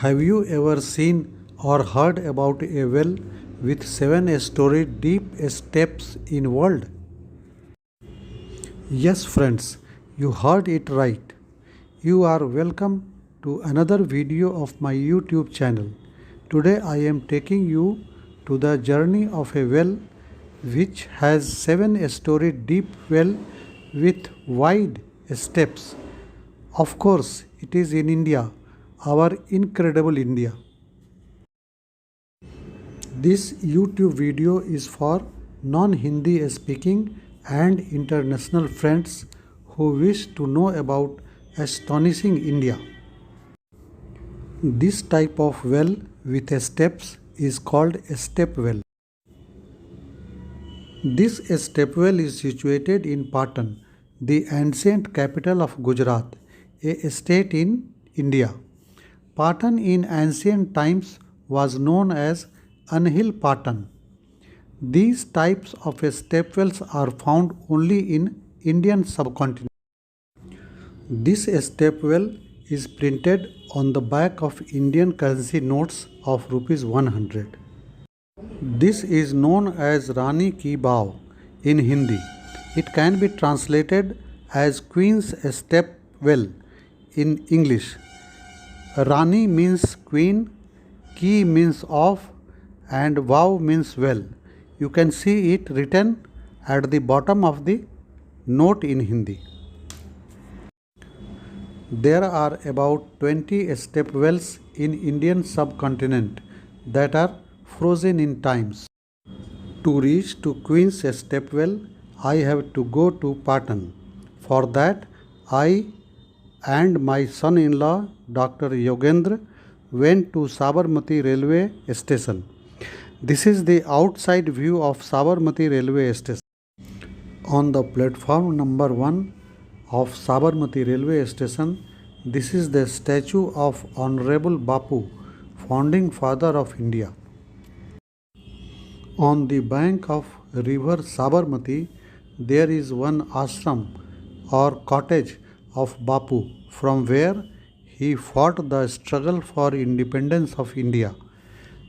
Have you ever seen or heard about a well with 7-story deep steps in world? Yes friends, you heard it right. You are welcome to another video of my YouTube channel. Today I am taking you to the journey of a well which has 7-story deep well with wide steps. Of course, it is in India, our incredible India. This YouTube video is for non-Hindi speaking and international friends who wish to know about astonishing India. This type of well with steps is called a stepwell. This stepwell is situated in Patan, the ancient capital of Gujrat, a state in India. Patan in ancient times was known as Anhil Patan. These types of stepwells are found only in Indian subcontinent. This stepwell is printed on the back of Indian currency notes of rupees 100. This is known as RANI Ki VAV in Hindi. It can be translated as Queen's Stepwell in English. Rani means queen, Ki means of, and Vav means well. You can see it written at the bottom of the note in Hindi. There are about 20 stepwells in Indian subcontinent that are frozen in times. To reach to Queen's Stepwell, I have to go to Patan. For that, I and my son-in-law, Dr. Yogendra, went to Sabarmati railway station. This is the outside view of Sabarmati railway station. On the platform number 1 of Sabarmati railway station, this is the statue of Honorable Bapu, founding father of India. On the bank of river Sabarmati, there is one ashram or cottage of Bapu, from where he fought the struggle for independence of India.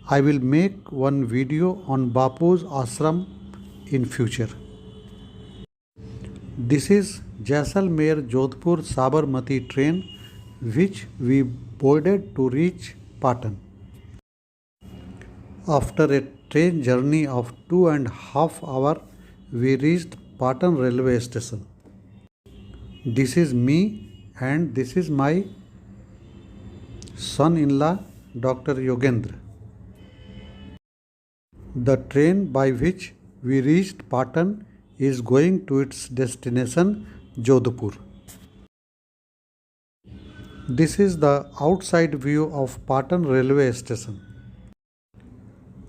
I will make one video on Bapu's ashram in future. This is Jaisalmer Jodhpur Sabarmati train which we boarded to reach Patan. After a train journey of 2.5 hours, we reached Patan railway station. This is me and this is my son-in-law, Dr. Yogendra. The train by which we reached Patan is going to its destination, Jodhpur. This is the outside view of Patan railway station.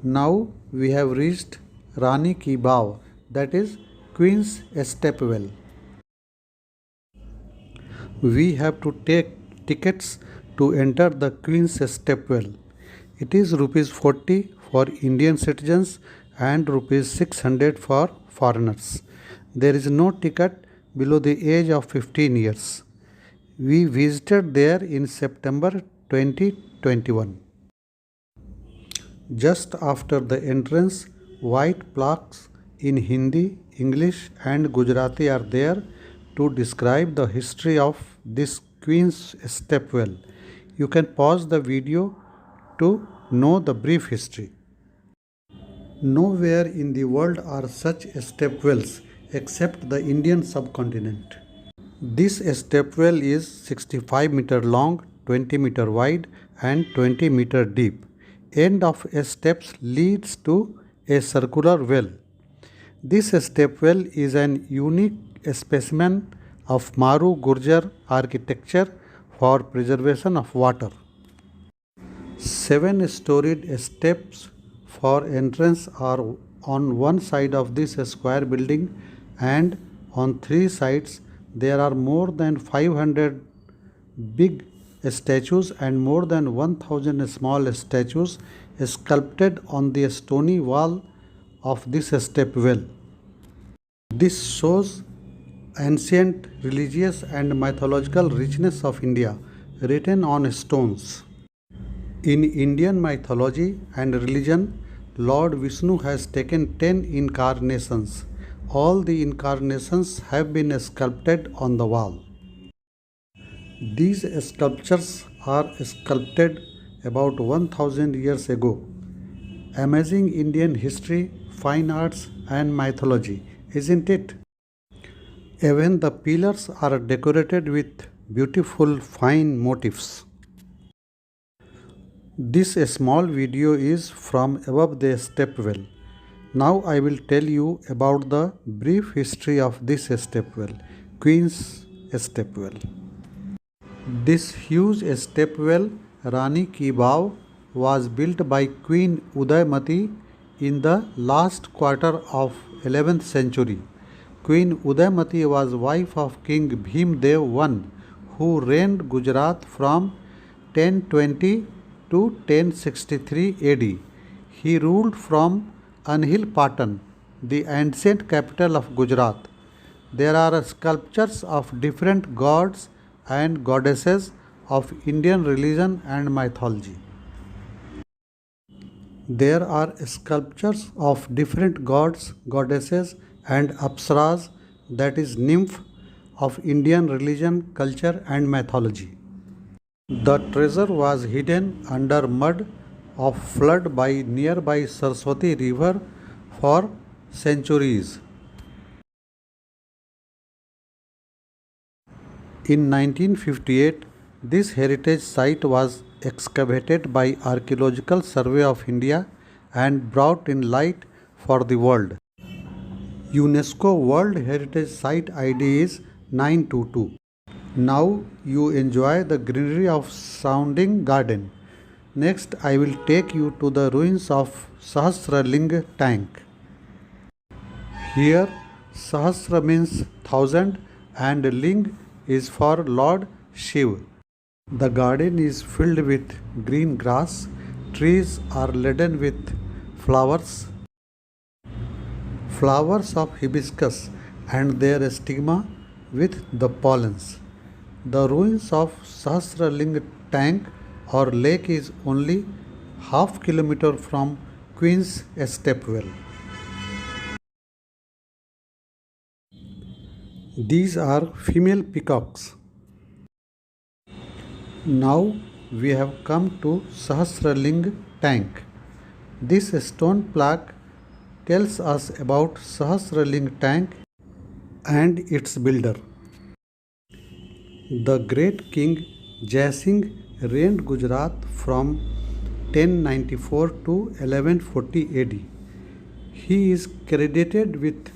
Now we have reached Rani Ki VAV, that is Queen's Stepwell. We have to take tickets to enter the Queen's Stepwell. It is rupees 40 for Indian citizens and rupees 600 for foreigners. There is no ticket below the age of 15 years. We visited there in September 2021. Just after the entrance, white plaques in Hindi, English and Gujarati are there to describe the history of this Queen's Stepwell. You can pause the video to know the brief history. Nowhere in the world are such stepwells except the Indian subcontinent. This stepwell is 65 meter long, 20 meter wide and 20 meter deep. End of steps leads to a circular well. This stepwell is an unique specimen of Maru Gurjar architecture for preservation of water. 7-storied steps for entrance are on one side of this square building, and on 3 sides there are more than 500 big statues and more than 1000 small statues sculpted on the stony wall of this stepwell. This shows ancient religious and mythological richness of India written on stones. In Indian mythology and religion, Lord Vishnu has taken 10 incarnations. All the incarnations have been sculpted on the wall. These sculptures are sculpted about 1000 years ago. Amazing Indian history, fine arts, and mythology, isn't it? Even the pillars are decorated with beautiful fine motifs. This small video is from above the stepwell. Now I will tell you about the brief history of this stepwell, Queen's Stepwell. This huge stepwell, RANI Ki VAV, was built by Queen Udaymati in the last quarter of 11th century. Queen Udaymati was wife of King Bhimdev I, who reigned Gujarat from 1020 to 1063 AD. He ruled from Anhil Patan, the ancient capital of Gujarat. There are sculptures of different gods and goddesses of Indian religion and mythology. There are sculptures of different gods, goddesses, and apsaras, that is, nymph of Indian religion, culture, and mythology. The treasure was hidden under mud of flood by nearby Saraswati river for centuries. In 1958, this heritage site was excavated by Archeological Survey of India and brought in light for the world. UNESCO World Heritage Site ID is 922. Now you enjoy the greenery of surrounding garden. Next I will take you to the ruins of Sahashra ling tank. Here Sahasra means 1000 and ling is for Lord Shiv. The garden is filled with green grass. Trees are laden with flowers of hibiscus and their stigma with the pollens. The ruins of Sahasraling tank or lake is only half kilometer from Queen's Stepwell. These are female peacocks. Now we have come to Sahasraling tank. This stone plaque tells us about Sahasraling tank and its builder. The great king Jay Singh reigned Gujarat from 1094 to 1140 AD. He is credited with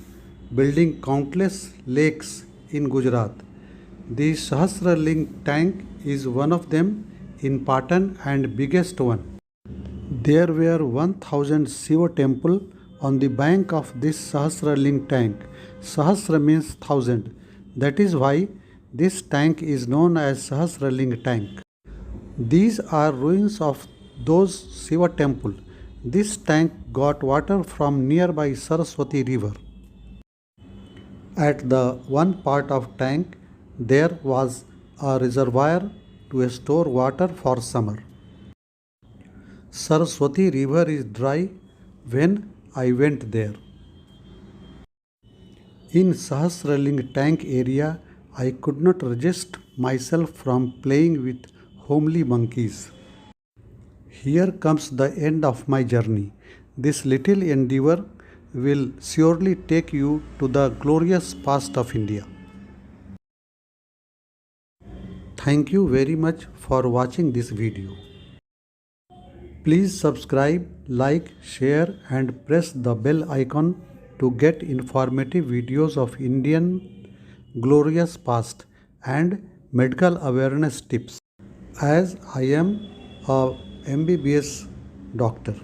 building countless lakes in Gujarat. The Sahasraling tank is one of them in Patan and biggest one. There were 1000 Shiva temple on the bank of this Sahasraling tank. Sahasra means 1000. That is why this tank is known as Sahasraling tank. These are ruins of those Shiva temple. This tank got water from nearby Saraswati river. At the one part of tank there was a reservoir to store water for summer. Saraswati river is dry when I went there. In Sahasraling tank area, I could not resist myself from playing with homely monkeys. Here comes the end of my journey. This little endeavor will surely take you to the glorious past of India. Thank you very much for watching this video. Please subscribe, like, share and press the bell icon to get informative videos of Indian glorious past and medical awareness tips, as I am a MBBS doctor.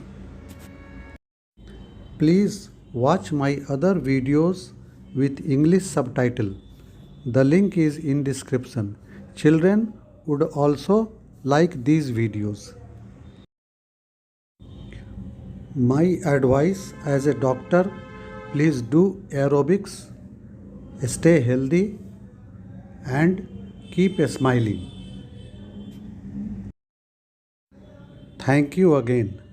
Please watch my other videos with English subtitle. The link is in description. Children would also like these videos. My advice as a doctor, please do aerobics, stay healthy and keep smiling. Thank you again.